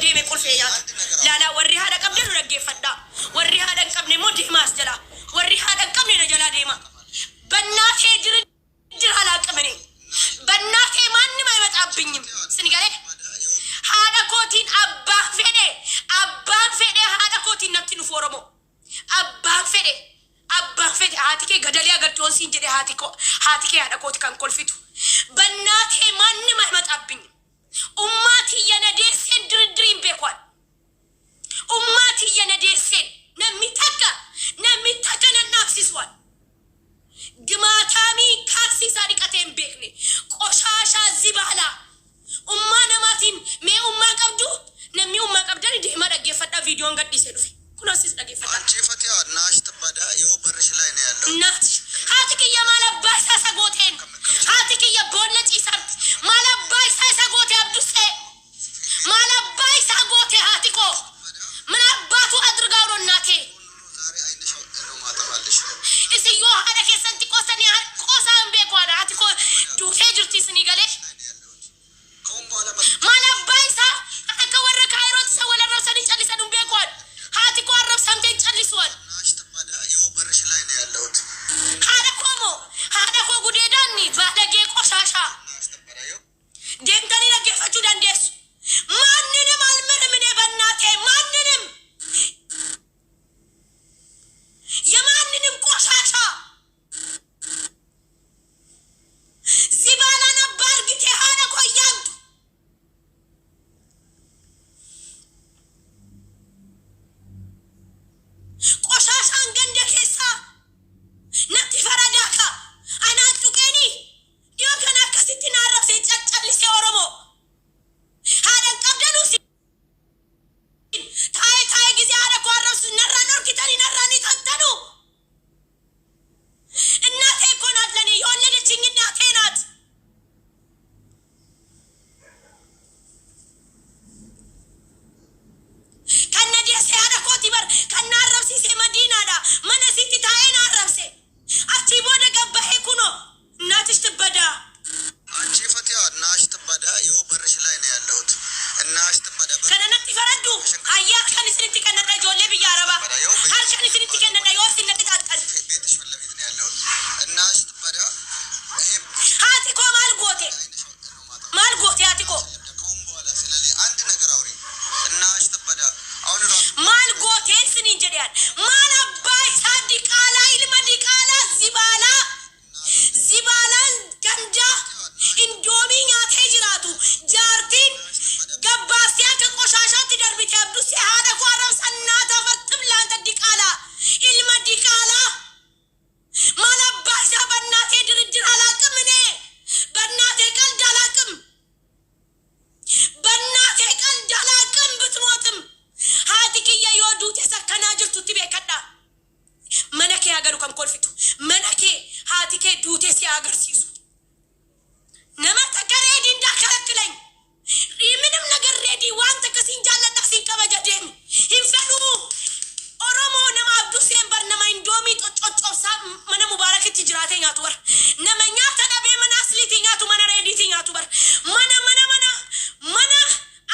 deeme qulfeeyyaatu laala warri haadha qabne nu dhaggeeffadhaa warri haadha hin qabne immoo deemaas jala warri haadha hin qabne na jalaa deema በእናቴ ድርድር አላውቅም እኔ በእናቴ ማንም አይመጣብኝም ስንገሌ ሀዳ ኮቲን አባን ፌዴ ሀዳ ኮቲን ነትኑ ፎረሞ አባን ፌዴ ሀቲኬ ገደሊያ ገልቶን ሲንጀዴ ሀቲኬ ሀዳ ኮቲ ከን ኮልፊቱ በእናቴ ማንም አይመጣብኝም ኡማት የነዴሴን ድርድሪን ቤኳል ኡማት የነዴሴን ነሚታከነና አፍሲስዋል ግማታሚ ካሲ ሳዲቀቴን ቤክኔ ቆሻሻ ዚባላ ኡማ ነማቲን ሜ ኡማ ቀብዱ ነሚ ኡማ ቀብደን ዲማ ደገፈዳ ቪዲዮን ገዲሴ ዱፊ ኩናሲስ ደገፈዳ አንቺ ፈቲያ ናሽ ተባዳ የው በርሽ ላይ ነው ያለው እናት ሀቲክየ ማለባሳ ሰጎቴን ሀቲክየ ቦለጪ ሰርት ማለባሳ ሰጎቴ አብዱሴ ማለባሳ ጎቴ ሀቲኮ ምን አባቱ አድርጋው ነው እናቴ እስዮ ሀዳ ከሰንቲ ቆሰኒ ቆሳን ቤኳዳ ሀቲኮ ዱኬ ጅርቲ ስኒ ገሌ ማለባይሳ አከ ወረ ካይሮት ሰወለ ረሰኒ ጨሊሰን ቤኳድ ሀቲኮ አረብ ሰምቴን ጨሊሷል ናሽ ተባዳ የው በርሽ ላይ ነው ያለው ሀዳ ኮ ጉዴዳኒ ባለጌ ቆሻሻ ደምተኒ ለገፈቹ ዳንዴስ ማንንም አልምርም እኔ በእናቴ ማንንም የማንንም ቆሻሻ ዚባላ ነበር ግቴ ሀዳ ኮ ያንቱ ቆሻሻን ገንደ ኬሳ ነቲ ፈረዳካ አናቱ ከኒ ዲዮከና ከሲቲና አረብሴ ጨጨልሴ ኦሮሞ ሀዳን ቀብደኑ ሲ ታይ ጊዜ ሀዳ ኮ አረብስ ነራ ኖርኪተኒ ነራኒ ተንተኑ እናቴ እኮ ናት ለኔ የወለደችኝ እናቴ ናት ከነዲያሴ ሀዳ ኮ ቲበር ከና አረብሲሴ መዲናዳ መነሲቲ ታይና አረብሴ አቺ ቦደ ገባሄ ኩኖ እናትሽ ትበዳ አንቺ ፈቲያ ናሽ ተባዳ የው በርሽ ላይ ነው ያለው እናሽ ተባዳ ከነነቲ ፈረዱ አያ ከንስንቲ ከነዳ ጆሌ ብያረባ ሀር ከንስንቲ ከነዳ ይወስ ነቅጣጣል ቤትሽ ፈለፊት ነው ያለው እናሽ ተባዳ ሀቲኮ ማልጎቴ ሀቲኮ ከሁን በኋላ ስለዚህ አንድ ነገር አውሪ እናሽ ተባዳ አሁን ራሱ ማልጎቴን ስኒ እንጀዲያን ማላባይ ሳዲቃላ ኢልመዲቃላ ዚባላን ገንዳ ኢንዶሚ ኛቴ ጅራቱ ጃርቲን ገባስያ ከቆሻሻ ትደርቢት ያብዱስ ሀዳ ኮ አረብ ሰናታ ፈርትም ላንተ ዲቃላ ኢልመዲቃላ ማላባይ ሳ በእናቴ ድርድር አላቅም እኔ በእናቴ ቀልድ አላቅም ብትሞትም ሀቲክየ የወዱት የሰከና ጅርቱ ትቤከዳ መነኬ ሀገሩ ከምኮልፊቱ መነኬ ሀቲኬ ዱቴ ሲያገር ሲሱ ነመተከ ሬዲ እንዳከለክለኝ ምንም ነገር ሬዲ ዋንተ ከሲንጃለና ሲንቀበጀ ደም ይንፈኑ ኦሮሞ ነማ አብዱሴን በር ነማ ኢንዶሚ ጦጮጮሳ መነ ሙባረክት ጅራቴኛቱ በር ነመኛ ተደቤ መና አስሊቲኛቱ መነ ሬዲቲኛቱ በር መነ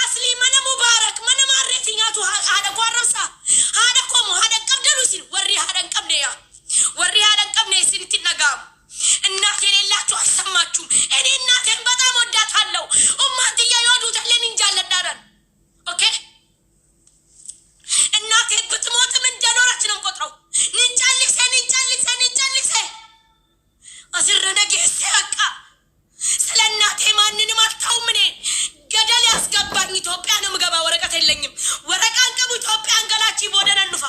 አስሊ መነ ሙባረክ መነ ማሬቲኛቱ ሀደ ጓረብሳ ሀደ ኮሞ ሀደ ቀብደሉ ሲል ወሪ ሀደን ቀብደያ ወሪ ሀደን ቀብነ ሲል ትነጋም እናቴ የሌላችሁ አሰማችሁም እኔ እናቴን በጣም ወዳታለሁ ኡማንትያ ይወዱት ለኔ እንጃለዳዳን ኦኬ እናቴ ብትሞትም እንደኖረች ነው ቆጥረው ንንጫልክሰ አስረነ ጌሴ በቃ ስለ እናቴ ማንንም አታውም እኔ ገደል ያስገባኝ ኢትዮጵያ ነው ምገባ ወረቀት የለኝም ወረቃን ቀቡ ኢትዮጵያን ገላቺ ቦደነንፋ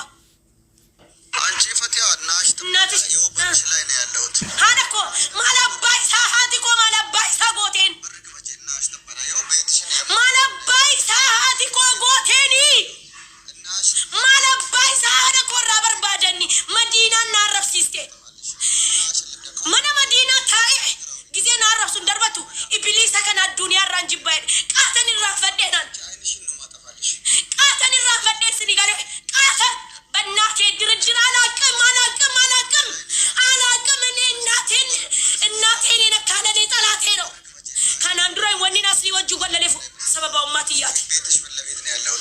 አንቺ ፈቲያ ናሽ ተባዳ የው በርሽ ላይ ነው ያለው ሀዳኮ ማለባይሳ ሀቲኮ ማለባይሳ ጎቴን በርግበጂ ናሽ ተባዳ የው ቤትሽን ማለባይሳ ሀቲኮ ጎቴኒ እናሽ ማለባይሳ ሀዳኮ ራበር ባደኒ መዲና እናረፍሲስቴ መነ መዲና ታይ ጊዜ ናረፍሱን ደርበቱ ኢብሊስ ከና ዱንያ ራንጅባይ ቃተን ራፈደናል አይንሽን ነው ማጠፋልሽ ቃተን ራፈደስ ኒጋለ ቃተ በእናቴ ድርድር አላቅም እኔ እናቴን የነካለኔ ጠላቴ ነው ከናንዱራይ ወኒን አስሊ ወጁ ወለሌፉ ሰበባው ማትያት ቤትሽ ፈለፊት ነው ያለው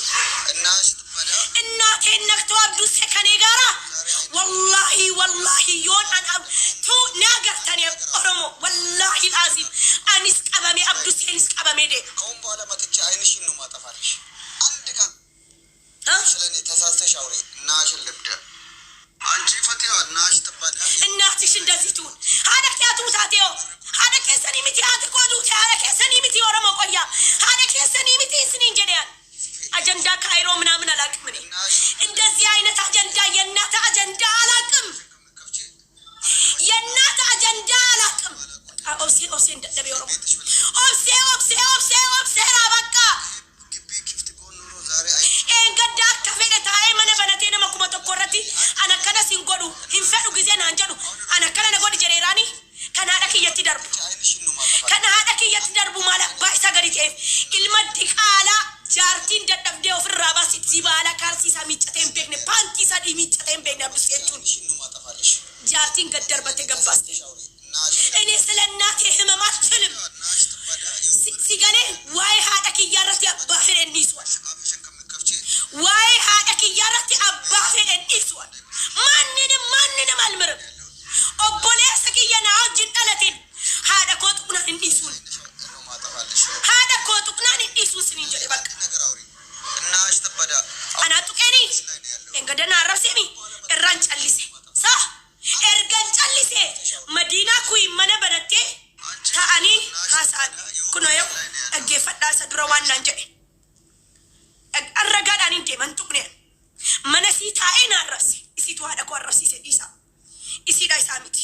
በኋላ መጥቼ አይንሽን ነው ማጠፋልሽ። አንድ ቀን ስለኔ ተሳስተሽ አውሪ እናሽን ልብደ አንቺ ፈቲያ እናሽ ትባዳ እናትሽ እንደዚህ ትሁን ሀደቂያቱ ታቴዮ ሀደቄ ሰኒ ሚቲ አትቆዱ ሀደቄ ሰኒ ሚቲ ኦሮሞ ቆያ ሀደቄ ሰኒ ሚቲ ስኒ እንጀዲያን አጀንዳ ካይሮ ምናምን አላቅም እኔ እንደዚህ አይነት አጀንዳ የእናት አጀንዳ አላቅም የእናት አጀንዳ አላቅም ኦብሴ ኦብሴ እንደደብ ኦሮሞ ኦብሴ ኦብሴ ኦብሴ ኦብሴ ራበቃ እንገዳ ከፈለታይ መነ በነቴ ነው መኩመቶ ኮረቲ አነከነ ሲንጎዱ ሂንፈዱ ጊዜ ናንጀዱ አነከነ ነጎድ ጀሬራኒ ከናዳኪ የትደርቡ ከናዳኪ የትደርቡ ማለ ባይሳ ገሪቴ ኢልመዲ ቃላ ጃርቲን ደደብዴ ኦፍራ ባሲት ዚባላ ካርሲሳ ሚጨቴን ቤግነ ፓንቲሳ ዲ ሚጨቴን ቤግነ ብስየቱን ጃርቲን ገደር በተገባስ እኔ ስለናቴ ህመም አትልም ሲገኔ ዋይ ሀደኪ ያረት ያባፈን እንዲስዋል ዋይ ሀደኪ ያረት አባፈን እንዲስዋል ማንንም አልምርም ኦቦሌ ሰኪየና አጅን ጠለቴን ሀደ ኮጥቁናን እንዲስውል ሀደ ኮጥቁናን እንዲስውስን እንጀ በቃ እናሽ ተበዳ አናጡቄኒ እንገደና አረብሴሚ እራን ጨልሴ ሳ ኤርገን ጨልሴ መዲና ኩይ መነ በነቴ ታአኒ ሀሳን ኩኖዮ እጌፈዳ ሰድሮ ዋናን ጀ አረጋዳኒ እንዴ መንጡቅኔ መነሲ ታኤን አረሲ ኢሲቱ ሀደ ኮ አረሲ ሴዲሳ ኢሲዳ ኢሳሚቲ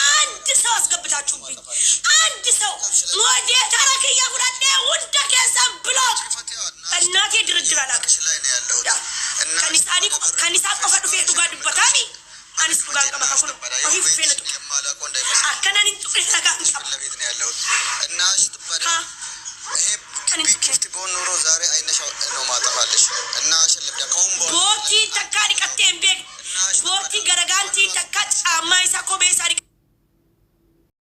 አንድ ሰው አስገብታችሁብኝ አንድ ሰው ሞዴ ተረከያ ሁዳዴ ወንደ ከሰም ብሎክ እናቴ ድርድር አላውቅም ከኒሳ ቆፈዱ ፌቱ ጋር ድበታሚ አንስ ጋር ከመካከሉ አሁን ፌነቱ አከናን እንጥፍ ተጋም ለቤት ነው ያለው እና ሽትበዳ ይሄ ቢክፍት ቦን ኑሮ ዛሬ አይነሻው ነው ማጠፋለሽ እና ሸለብዳ ከሁን ቦቲ ተካሪ ቀቴም ቤግ ቦቲ ገረጋንቲ ተካ ጫማ ይሳኮ ቤሳሪ